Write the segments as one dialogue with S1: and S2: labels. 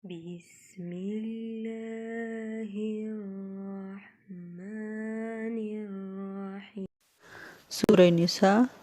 S1: بسم الله الرحمن الرحيم.
S2: سورة نساء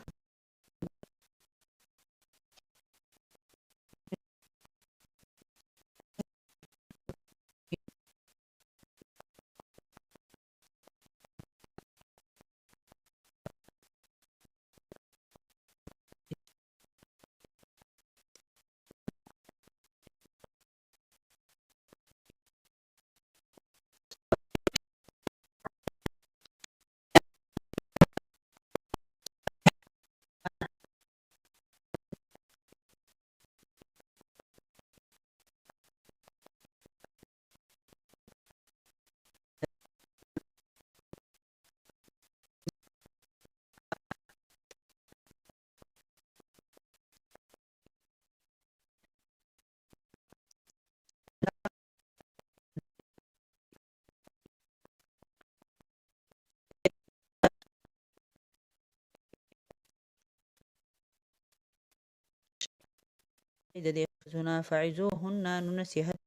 S2: د دې ښځونه فعظوهن نو نصیحت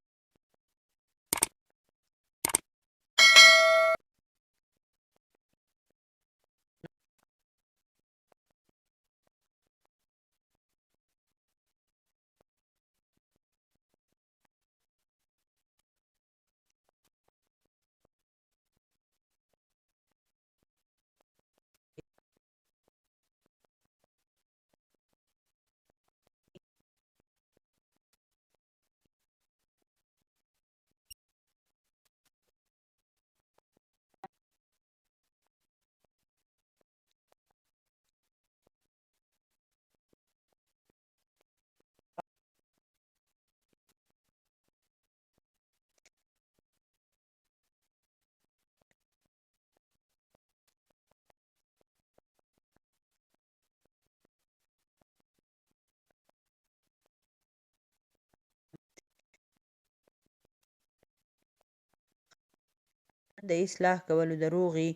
S2: د اصلاح کولو دروغي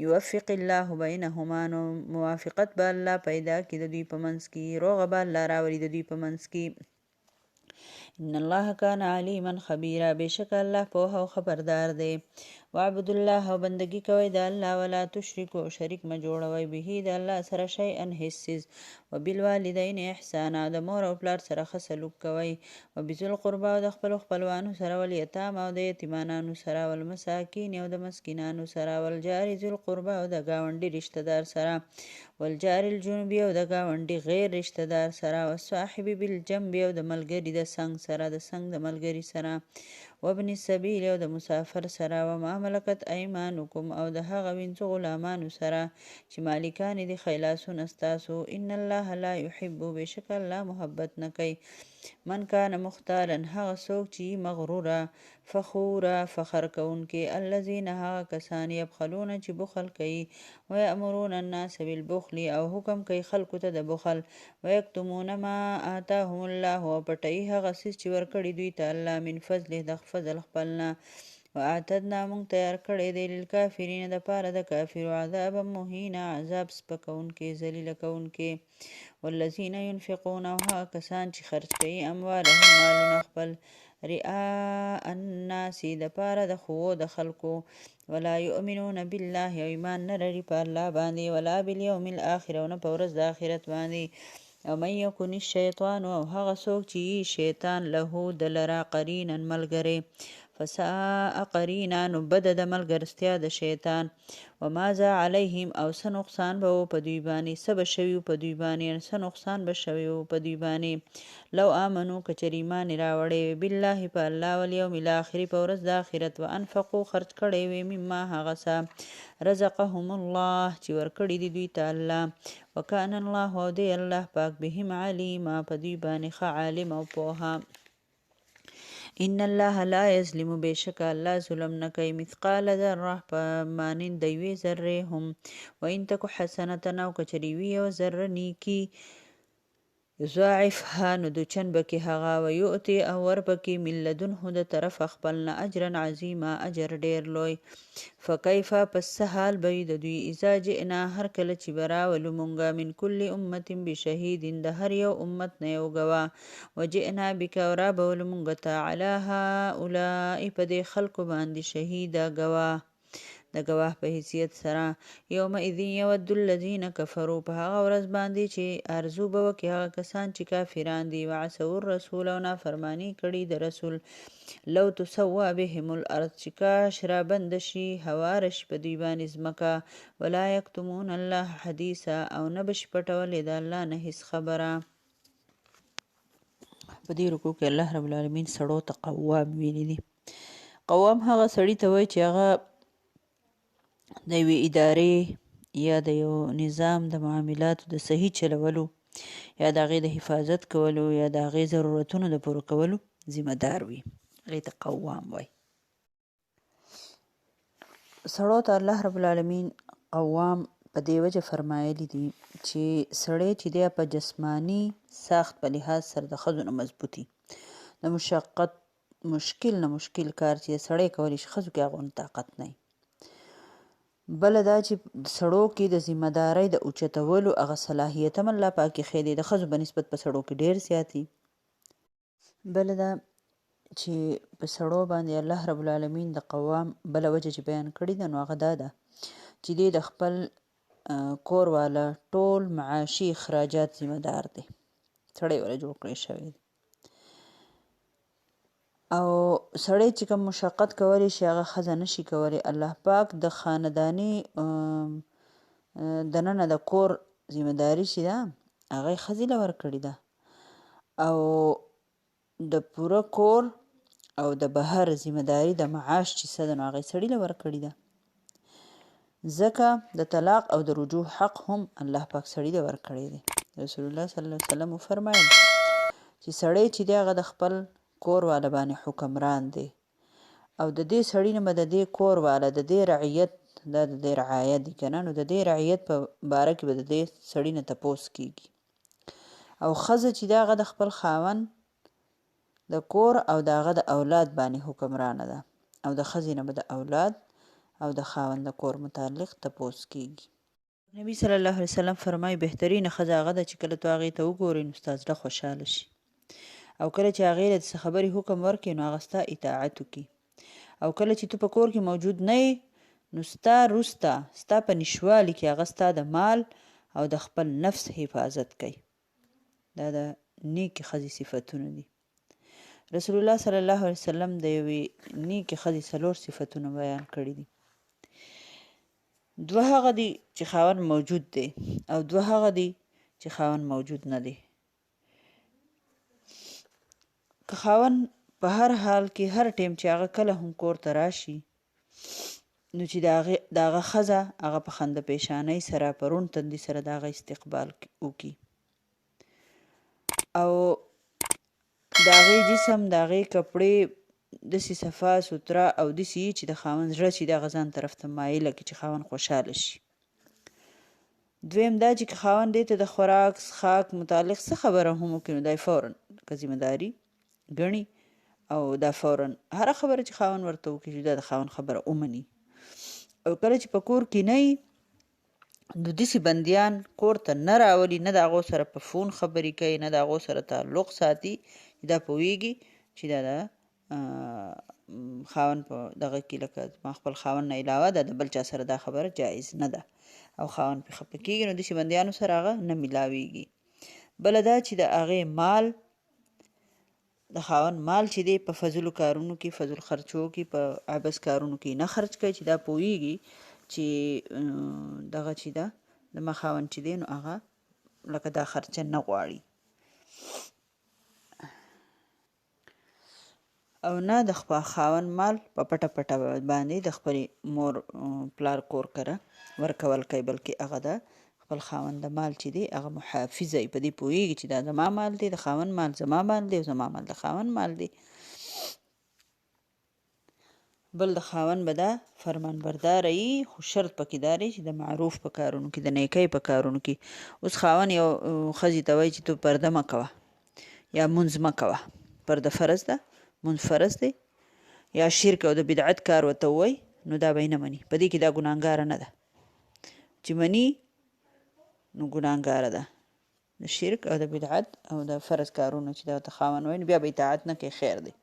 S2: یوفق الله بینهما نو موافقت به الله پیدا کړي د دوی په منځ کې روغه به الله راولي د دوی په منځ کې ان الله کان علیما خبیرا بشک الله پوه او خبردار دی وعبد الله او بندگی کوي د الله ولا تشرکو شریک ما جوړوي به د الله سره شیئا هیڅ وبالوالدین احسانا د مور او پلار سره ښه سلوک کوي وبذل قربا او د خپلوانو سره ول یتام او د یتیمانو سره ول مساکین او د مسکینانو سره ول جار ذل قربا او د گاونډي رشتہ دار سره والجار الجنوبي او د گاونډي غیر رشتہ دار سره او صاحب بالجنب او د ملګری د څنګ سره د څنګ د ملګری سره وابن السبیل او د مسافر سره و ما ملکت ایمانکم او د هغه وینځو غلامانو سره چې مالکان دي خیلاسون استاسو ان الله لا يحب بشک الله محبت نه کوي من کان مختالا هغه څوک چې مغروره فخوره فخر کوونکې الذين هغه کسان یبخلون چې بخل کوي ويأمرون الناس بالبخل او حکم کوي خلکو ته د بخل ويكتمون ما آتاهم الله او پټي هغه څه چې ورکړي دوی ته الله من فضله د فضل خپلنا واعتدنا مونږ تیار کړی دی للکافرین د پاره د کافر عذاب مهینا عذاب سپکونکې ذلیل کوونکې والذین ينفقون او هغه کسان چې خرج کوي اموالهم مالونه خپل رئاء الناس د پاره د خو د خلکو ولا يؤمنون بالله او ایمان نه لري په الله باندې ولا بالیوم الاخر او نه په ورځ د آخرت باندې او من یکن الشیطان او هغه څوک چې شیطان له دلرا قرینا ملګری فساء قرینا نو بد د ملګرتیا د شیطان وماذا علیهم او څه نقصان به په دوی باندې څه به شوي په دوی باندې څه نقصان به شوي په دوی باندې لو آمنو کچر ایمان راوړی بالله په الله والیوم الاخر په ورځ د آخرت وانفقوا خرج کړی وي مما هغه څه رزقهم الله چې ورکړي دي دوی ته الله وکان الله او دی الله پاک بهم علیم په دوی باندې ښه عالم او پوهه ان الله لا یظلم بشک الله ظلم نه کوي مثقال ذره په مانند د یوې ذرې هم وان تک حسنه او کچری وي او ذره نیکی یضاعفها نو دوچن بکی هغه و یؤتی او ور بکی من لدنه د طرف خپلنا اجرا عظیما اجر ډیر لوی فکیفه پس حال به د دوی اذا جئنا هر کله چې براولو مونږه من کل امت بشهید د هر یو امت نه یو گواه وجئنا بک ورا بولو مونږه ته علی هؤلاء په دې خلکو باندې شهیدا گواه د گواه په حیثیت سره یومئذ یود الذین کفروا په هغه ورځ باندې چې ارزو به وکړي هغه کسان چې کافران دي وعصوا الرسول او نافرماني کړي د رسول لو تسوا بهم الارض چې کاش را بند شي هواره شي په دوی باندې ځمکه ولا یکتمون الله حدیثا او نه بشي پټولی د الله نه هیڅ خبره. په دې رکوع کې الله رب العالمین سړو ته قوام ویلي دي. قوام هغه سړي ته وایي چې هغه د یوې ادارې یا د یو نظام د معاملاتو د صحیح چلولو یا د هغې د حفاظت کولو یا د هغې ضرورتونو د پوره کولو ذمه دار وي. هغې ته قوام وایي. سړو ته الله رب العالمین قوام په دې وجه فرمایلی دي چې سړی چې دی په جسمانی ساخت په لحاظ سره د ښځو نه مضبوطي د مشقت مشکل نه مشکل کار چې سړی کولی شي ښځو کې هغه طاقت نه وي. بله دا چې سړو کې د ذمه دارۍ د اوچتولو هغه صلاحیت هم الله پاک ایښی دی د ښځو په نسبت په سړو کې ډېر زیات دي. بله دا چې په سړو باندې الله رب العالمین د قوام بله وجه چې بیان کړې ده نو هغه دا ده چې دی د خپل کور والا ټول معاشي اخراجات ذمه دار دی. سړی ولا جوړ کړی شوی دی او سړی چې کوم مشقت کولی شي هغه ښځه نشي کولی. الله پاک د خانداني دننه د کور ذمه داري چې ده هغه یې ښځې له ورکړې ده او د پوره کور او د بهر ذمه داري د معاش چې څه ده نو هغه یې سړي له ورکړې ده. ځکه د طلاق او د رجوع حق هم الله پاک سړي له ورکړی دی. رسول الله صلی الله علیه وسلم وفرمایل چې سړی چې دی هغه د خپل کور والا باندې حکمران دی او د دې سړي نه به د دې کور والا د دې رعیت دا د دې رعایت دي که نه نو د دې رعیت په باره کې به د دې سړي نه تپوس کیږي او ښځه چې دی هغه د خپل خاوند د کور او د هغه د اولاد باندې حکمرانه ده او د ښځې نه به د اولاد او د خاوند د کور متعلق تپوس کیږي. نبی صلی الله علیه وسلم فرمایي بهترینه ښځه هغه ده چې کله تو هغې ته وګورې نو ستا زړه خوشحاله شي او کله چې هغې له څه خبرې حکم ورکړي نو هغه ستا اطاعت وکړي او کله چې تو په کور کې موجود نه یې نو ستا وروسته ستا په نشوالي کې هغه ستا د مال او د خپل نفس حفاظت کوي. دا د نیکې ښځې صفتونه دي. رسول الله صلی الله علیه وسلم د یوې نیکې ښځې 4 صفتونه بیان کړي دي. 2 هغه دي چې خاوند موجود دی او 2 هغه دي چې خاوند موجود نه دی. که خاوند په هر حال کې هر ټیم چې هغه کله هم کور ته راشي نو چې د هغه ښځه هغه په خنده پیشانۍ سره په روڼ تندي سره د هغه استقبال وکړي او د هغې جسم د هغې کپړې داسې صفا سوتره او داسې یي چې د خاوند زړه چې د هغه ځان طرف ته مایله کړي چې خاوند خوشحاله شي. دویم دا چې که خاوند دې ته د خوراک څښاک متعلق څه خبره هم وکړي نو دا یې فورا که ذمه داري ګڼي او دا فورا هره خبره چې خاوند ورته وکړي دا د خاوند خبره ومني. او کله چې په کور کې نه وي نو داسې بندیان کور ته نه راولي نه د هغو سره په فون خبرې کوي نه د هغو سره تعلق ساتي دا پوهېږي چې دا د خاوند په دغه کې لکه ما خپل خاوند نه علاوه دا د بل چا سره دا خبره جایز نه ده او خاوند پرې خفه کېږي نو داسې بندیانو سره هغه نه میلاویږي. بله دا چې د هغې مال د خاوند مال چې دی په فضلو کارونو کې فضل خرچو کې په عبث کارونو کې نه خرچ کوي چې دا پوهېږي چې دغه چې ده د ما خاوند چې دی نو هغه لکه دا خرچه نه غواړي او نه د خپل خاوند مال په پټه پټه باندې د خپلې مور پلار کور کره ورکول کوي بلکې هغه د خپل خاوند د مال چې دی هغه محافظه یې په دې پوهېږي چې دا زما مال دی د خاوند مال زما مال دی او زما مال د خاوند مال دی. بل د خاوند به دا فرمان برداره وي، خو شرط پکې دا دی چې د معروف په کارونو کې، د نیکۍ په کارونو کې. اوس خاوند یو ښځې ته وایي چې تو پرده مه کوه یا مونځ مه کوه. پرده فرض ده، مونځ فرض دی. یا شرک او د بدعت کار ورته ووایي، نو دا به یې نه مني. په دې کې دا ګناهګاره نه ده. چې مني نو ګناهګاره ده. د شرک او د بدعت او د فرض کارونه چې دا ورته خاوند وایي، بیا به اطاعت نه کوي، خیر دی.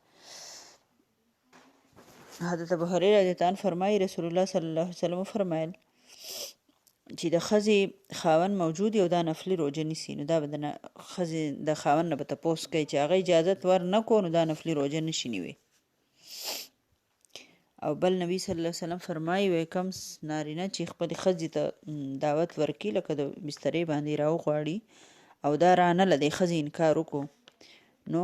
S2: حضرت ابو هريره رضی الله عنه فرمایي رسول الله صلی الله علیه وسلم فرمایل چې د ښځې خاوند موجود یو دا نفلي روژه نیسي، نو دا به د ښځې د خاوند نه به تپوس کوي چې هغه اجازت ور نه کو، نو دا نفلي روژه نشي نیوی. او بل نبی صلی الله علیه وسلم فرمایي وایي کم نارینه چې خپلې ښځې ته دعوت ورکړي، لکه د بسترې باندې راوغواړي او دا رانله دې ښځې انکار وکړو، نو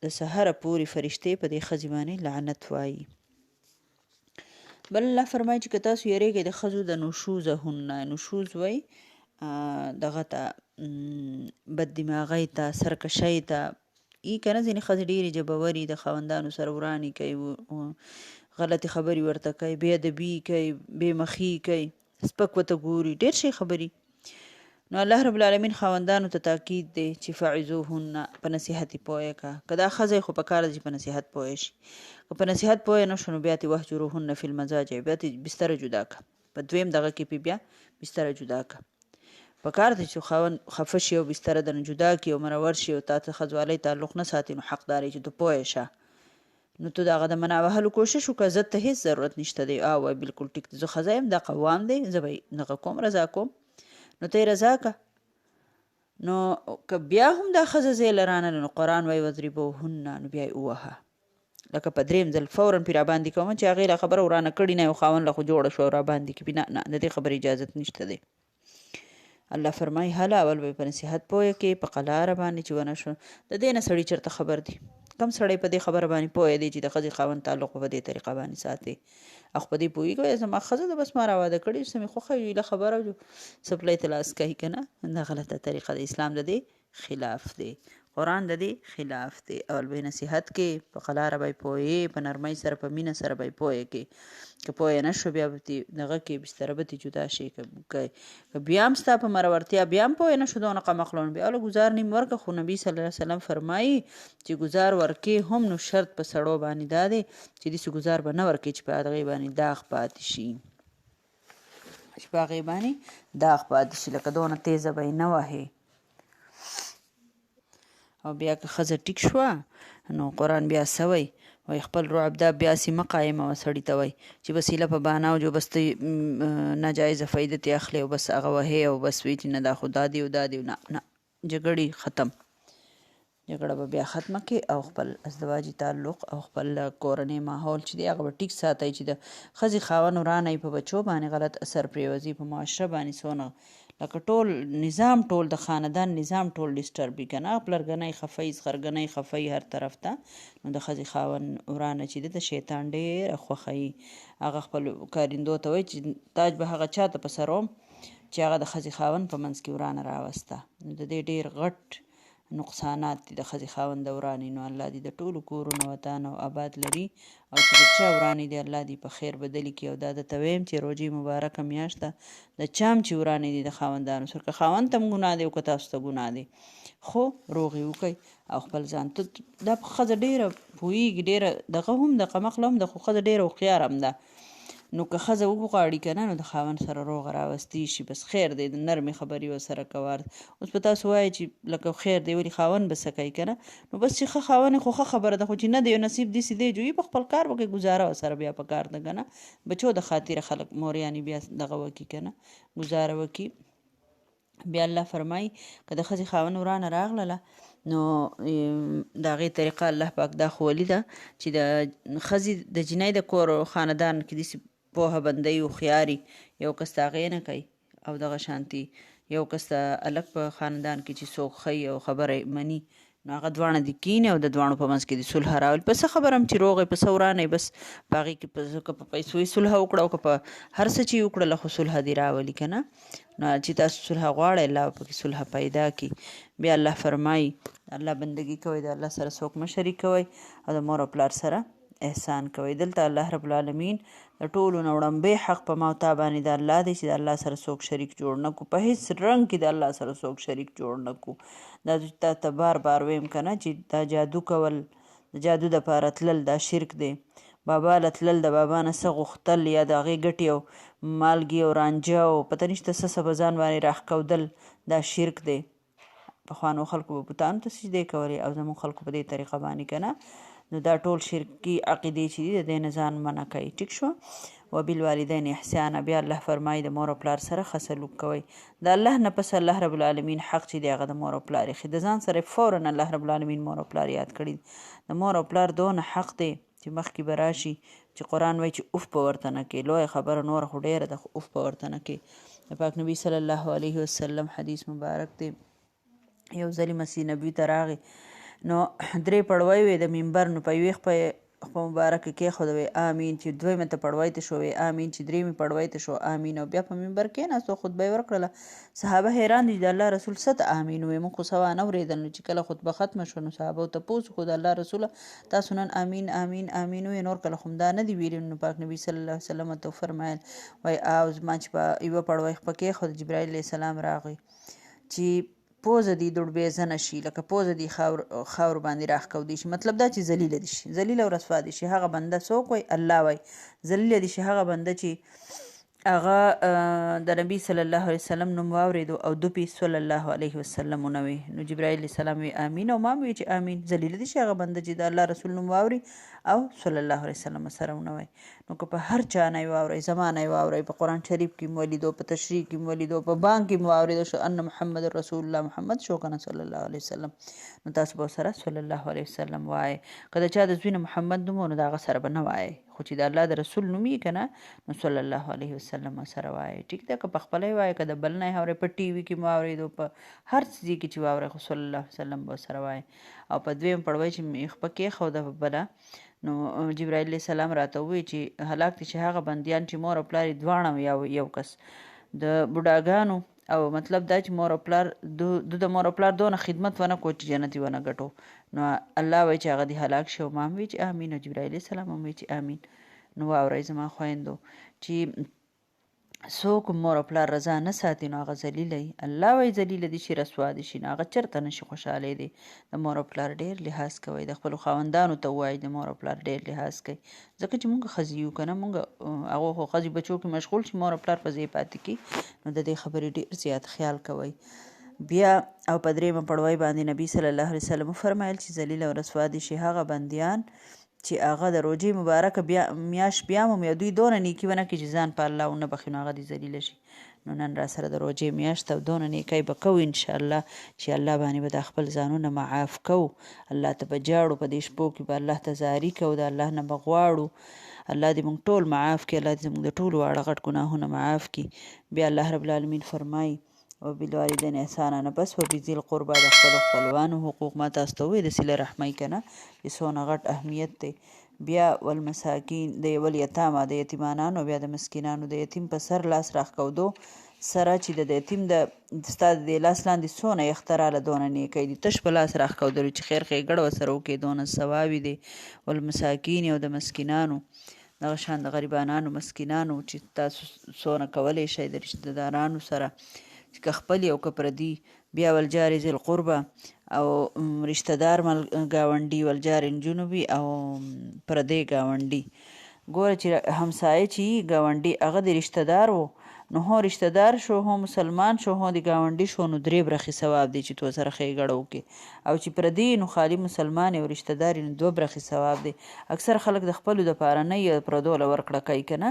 S2: د سحره پورې فرشتې په دې ښځې باندې لعنت وایي. بل الله فرمایي چې که تاسو یریږئ د ښځو د نشوزهن، نشوز وایي دغه ته بد دماغۍ ته، سرکشۍ ته. ای که نه ځینې ښځې ډېرې جبورې د خاوندانو سره ورانې کوي، غلطې خبرې ورته کوي، بې ادبي کوي، بې مخي کوي، سپک ورته ګوري، ډېر شی خبرې. نو الله رب العالمین خاوندانو ته تاکید دی چې فعظوهن، په نصیحت یې پویه که. که دا ښځه خو په کار ده چې په نصیحت پویه شي. که په نصیحت پویه نه شو، نو بیا تې وهجروهن فی المضاجع، بیا تې بستره جدا که. په دویم دغه کې بیا بستره جدا که. په کار ده چې خاوند خفه شي او بستره درنه جدا کړي او مرور شي او تا ته ښځوالۍ تعلق نه ساتي، نو حق دا دی چې ته پویه شه. نو ته د هغه د منع وهلو کوشش وکړه، زه ته هېڅ ضرورت نشته دی. او وایي بلکل ټیک دی، زه ښځه یم، دا قوام دی، زه به یې دغه کوم، رضا کوم. نو ته یې رضا که. نو که بیا هم دا ښځه ځای له رانله، نو قرآن وایي وضربوهن، نو بیا یې ووهه. لکه په دریم ځل فوراً پې راباندې کومه چې هغې لا خبره ورانه کړې نه، یو خاوند له خو جوړه شوه او راباندې کړي. نه نه، د دې خبرې اجازت نشته دی. الله فرمایي هله اول به په نصیحت پویه کې، په قلاره باندې چې ونه شو. د دې نه سړي چېرته خبر دی؟ کم سړی په دې خبره باندې پوهه دی چې د ښځې خاوند تعلق په دې طریقه باندې ساتي؟ او په دې پوهېږي وایي زما ښځه ده، بس ما راواده کړې، څه مې خوښه وي له خبره څپلی ته لاس کوي که نه. دا غلطه طریقه د اسلام د دې خلاف دی، قرآن د دې خلاف دی. اول به نصیحت کې، په قلاره به یې پوهې، په نرمۍ سره، په مینه سره به یې پوهه کې. که پوهه نه شو، بیا به دغه کې بستره به جدا شي. که بیا هم ستا په مرورتیا بیا هم پوهه نه شو، دونه قمقلون، بیا له ګزار نیم ورکه. خو نبي صلی الله علیه وسلم فرمایي چې ګزار ورکې هم، نو شرط په سړو باندې دا دی چې داسې ګزار به نه ورکې چې په هغې باندې داغ پاتې شي، چې په هغې باندې داغ پاتې شي، لکه دونه تیزه به یې نه وهې. او بیا که ښځه ټیک شوه، نو قرآن بیا څه وایي؟ وایي خپل رعب دا بیاسې مه قایموه سړي ته، وایي چې بس هیله په بهانه او جو بس ته ناجایزه فایده ترې اخلې او بس هغه وهې او بس وایي چې نه دا خو دا دی او دا دی. نه نه، جګړې ختم، جګړه به بیا ختمه کړې او خپل ازدواجي تعلق او خپل کورنۍ ماحول چې دی هغه به ټیک ساتئ، چې د ښځې خاوند ورانه په بچو باندې غلط اثر پرېوځي، په معاشره باندې څونه لکه ټول نظام، ټول د خاندان نظام ټول ډسټرب وي که نه. پلرګنۍ خفۍ، زغرګنۍ خفۍ هر طرف ته. نو د ښځې خاوند ورانه چې دی د شیطان ډېره خوښوي. هغه خپل کارندو ته وایي چې تاج به هغه چا ته په سر وم چې هغه د ښځې خاوند په منځ کې ورانه راوسته. نو د دې ډېر غټ نقصانات دي د ښځې خاوند د ورانې. نو الله دې د ټولو کورونه وطن او آباد لري، او چې د چا ورانې دي الله دې په خیر بدلې کړي. او دا درته ویم چې روژې مبارکه میاشت ده، د چا هم چې ورانې دي د خاوندانو سره، که خاوند ته هم ګناه دی او که تاسو ته ګناه دی، خو روغې وکړئ او خپل ځان ته. دا ښځه ډېره پوهېږي، ډېره دغه هم د قمقله هم ده، خو ښځه ډېره هوښیاره هم ده. نو که ښځه وغواړي که نه، نو د خاوند سره روغه راوستي شي، بس خیر دی، د نرمې خبرې ورسره کوه. اوس په تاسو وایي چې لکه خیر دی، ولې خاوند به څه کوي که نه؟ نو بس چې ښه خاوند خو ښه خبره ده، خو چې نه دی یو نصیب داسې دی جوړي په خپل کار وکړي، ګزاره ورسره بیا په کار ده که نه. بچو د خاطره خلک موریانې بیا دغه وکړي که نه، ګزاره وکړي. بیا الله فرمایي که د ښځې خاوند ورانه راغلله، نو د هغې طریقه الله پاک دا ښوولي ده چې د ښځې د جنۍ د کور خاندان کې داسې پوهه بندۍ هوښیاري، یو کس د هغې نه کوي او دغه شانتي یو کس د هلک په خاندان کې چې څوک ښیي او خبره مني، نو هغه دواړه دې کښېني او د دواړو په منځ کې د صلح راولي. په څه خبره هم چې روغې په څه ورانې، بس په هغې کې که په پیسو یې صلح وکړه او که په هر څه چې یې وکړله، خو صلح دې راولي که نه. نو چې تاسو صلح غواړئ، الله پکې صلح پیدا کړي. بیا الله فرمایي الله بندګي کوئ، د الله سره څوک مه شریک کوئ او د مور او پلار سره احسان کوئ. دلته الله رب العالمین د ټولو نه وړاندې حق په ما او تا باندې د الله دی چې د الله سره څوک شریک جوړ نه کړو، په هیڅ رنګ کې د الله سره څوک شریک جوړ نه کړو. دا تا ته بار بار ویم که نه چې دا جادو کول، د جادو دپاره تلل دا شرک دی. بابا له تلل، د بابا نه څه غوښتل یا د هغې ګټې او مالګې او رانجه او پته نشته څه په ځان باندې راښکودل دا شرک دی. پخوانو خلکو به بوتانو ته سجدې کولې او زموږ خلکو په دې طریقه باندې که نه، نو دا ټول شرکي عقیدې چې دي د دې نه ځان منع کوي. ټیک شو. وبالوالدین احسانا، بیا الله فرمایي د مور او پلار سره ښه سلوک کوئ. د الله نه پس الله رب العالمین حق چې دی هغه د مور او پلار ایښي، د ځان سره فورا الله رب العالمین مور او پلار یاد کړي. د مور او پلار دونه حق دی چې مخکې به راشي چې قرآن وایي چې اوف به ورته نه کې. لویه خبره نوره خو ډېره ده، خو اوف به ورته نه کې. د پاک نبي صلی الله علیه وسلم حدیث مبارک دی، یو ځلې مسیح نبي ته راغی، نو 3 پړوی وې د منبر، نو په یوې خپه مبارکه کېښوده، وی آمین. چې دویمه ته پړوی ته شو وی آمین، چې درېیمې پړوی ته شو آمین، او بیا په منبر کېناست او خطبه یې ورکړله. صحابه حیران دي چې د الله رسول څه ته آمین وی، موږ خو څه وانه اورېدل. نو چې کله خطبه ختمه شوه نو صحابو تپوس وکړو د الله رسوله تاسو نن آمین آمین آمین وی، نور کله خو دا نه دي ویلي. نو پاک نبي صلی الله علیه وسلم ته وفرمایل وایي او زما چې په یوه پړوی خپه کېښوده، جبرایل علیه السلام راغی چې پوزه دې دوړبیزه نه شي، لکه پوزه دې خاور باندې راښکودی شي. مطلب دا چې ذلیله دي شي، ذلیله او رسوا دي شي. هغه بنده څوک وایي؟ الله وایي. ذلیله دي شي هغه بنده چې هغه د نبي صلی الله علیه وسلم نوم واورېدو او دوپې صلی الله علیه وسلم ونه وی. نو جبرائیل علیه السلام وی آمین، او ما وی چې آمین. ذلیله دي شي هغه بنده چې د الله رسول نوم واوري او صلی الله علیه وسلم سره ونه وی. نو که په هر چا نه یې واورئ، زما نه یې واورئ، په قرآن شریف کې مو ولیدو، په تشریح کې مو ولیدو، په بانک کې مو واورېدو شو ان محمد رسول الله، محمد شو که نه صلی الله علیه وسلم، نو تاسو به سره صلی الله علیه وسلم وایئ. که د چا د زوی نه محمد نوم و نو د هغه سره به نه وایئ، خو چې د الله د رسول نوم یې که نه نو صلی الله علیه وسلم سره وایئ. ټیک ده. که په خپله یې وایئ، که د بل نه یې اورئ، په ټي وي کې مو واورېدو، په هر ځای کې چې واورئ، خو صلی الله علیه وسلم به سره وایئ. او په دویم پړوی چې مې خپه کېښوده په بله، نو جبرائیل علیه السلام راته ووایي چې هلاک دي چې هغه بندیان چې مور او پلار یې دواړه یا یو کس د بوډاګانو، او مطلب دا چې مور او پلار د مور او پلار دونه خدمت ونه کړو چې جنت یې ونه ګټو، نو الله وایي چې هغه دې هلاک شي. او ما هم وایي چې امین، او جبرائیل علیه السلام هم وایي چې امین. نو واورئ زما خویندو چې څوک مور او پلار رضا نه ساتي نو هغه ذلیله وي. الله وایي ذلیله دي شي، رسوا دي شي، نو هغه چېرته نشي خوشحالی دی. د مور او پلار ډېر لحاظ کوئ، د خپلو خاوندانو ته ووایئ د مور او پلار ډېر لحاظ کوئ، ځکه چې مونږ ښځې یو که نه، مونږ هغو خو ښځې بچو کې مشغول شي، مور او پلار په ځای پاتې کړي، نو د دې خبرې ډېر زیات خیال کوئ. بیا او په درېیمه پړوی باندې نبي صلی الله علیه وسلم وفرمایل چې ذلیله او رسوا دي شي هغه بندیان چې هغه د روژې مبارکه میاشت بیا هم یا دوی دونه نیکي ونه کړي چې ځان په الله ونه بخي، نو هغه دې ذلیله شي. نو نن را سره د روژې میاشت او دونه نیکۍ به کوو انشاءالله چې الله باندې به دا خپل ځانونه معاف کوو، الله ته به جاړو، په دې شپو کې به الله ته زاري کوو، د الله نه به غواړو الله دې موږ ټول معاف کړي، الله دې زموږ د ټولو واړه غټ ګناهونه معاف کړي. بیا الله رب العالمین فرمایي وبالوالدین احسانا، نه بس وبذی القربا، د خپلو خپلوانو حقوق ما تاسو ته ووایي د صله رحمۍ که نه چې څونه غټ اهمیت دی. بیا والمساکین د والیتاما، د یتیمانانو، بیا د مسکینانو، د یتیم په سر لاس راښکودو سره چې د یتیم ستا د لاس لاندې څونه اختراله دونه نیکۍ دي، تش په لاس راښکودلو چې خیر ښېګړه ورسره وکړې دونه ثوابې دی. والمساکین او د مسکینانو، دغه شان د غریبانانو مسکینانو چې تاسو څونه کولی شئ د رشته دارانو سره، چې که خپل او که پردي. بیا والجار ذی القربه، او رشته دار ګاونډي، والجار جنوبي او پردی ګاونډي. ګوره چې همسایه چې ګاونډي هغه د رشته دار و نو هو رشته دار شو، هو مسلمان شو، هو د ګاونډي شو، نو 3 برخې ثواب دی چې تو سره ښېګړه وکړي. او چې پردي نو خالي مسلمان او رشته دار نو 2 برخې ثواب دی. اکثر خلک د خپلو دپاره نه یې پردو له ورکړه کوي که نه،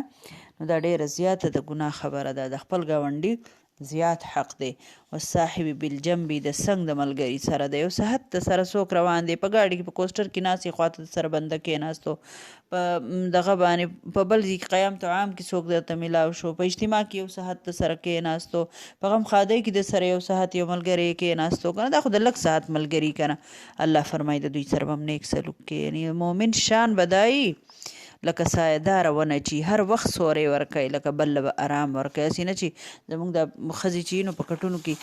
S2: نو دا ډېره زیاته د ګناه خبره ده. د خپل ګاونډي زیات حق دی. والصاحب بالجنب، د څنګ د ملګري سره د یو صحت د سره څوک روان دی، په ګاډي کې په کوسټر کې ناستې خواته د سره بنده کېناستو، په دغه باندې په بل ځای کې قیام طعام کې څوک درته میلاو شو، په اجتماع کې یو صحت د سره کېناستو، په غم ښادۍ کې د سره یو صحت یو ملګری کېناستو که نه، دا خو د لږ صحت ملګري که نه. الله فرمایي د دوی سره به هم نیک سلوک کې، یعنې مؤمن شان بدایي لکه سایه‌داره ونه چې هر وخت سوری ورکوي لکه بل له به آرام ورکوي هسې نه چې زموږ دا ښځې چې نو په کټونو کې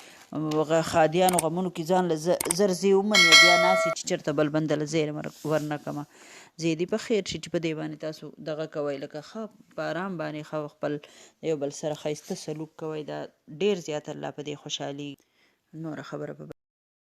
S2: خادیانو غمونو کې ځان له زر ځای ومني او بیا ناستې چې چېرته بل بنده له ځای ورنه کړمه ځای دې په خیر شي چې په دې باندې تاسو دغه کوئ لکه ښه په آرام باندې ښه خپل یو بل سره ښایسته سلوک کوئ دا ډېر زیات الله په دې خوشحالي نوره خبره په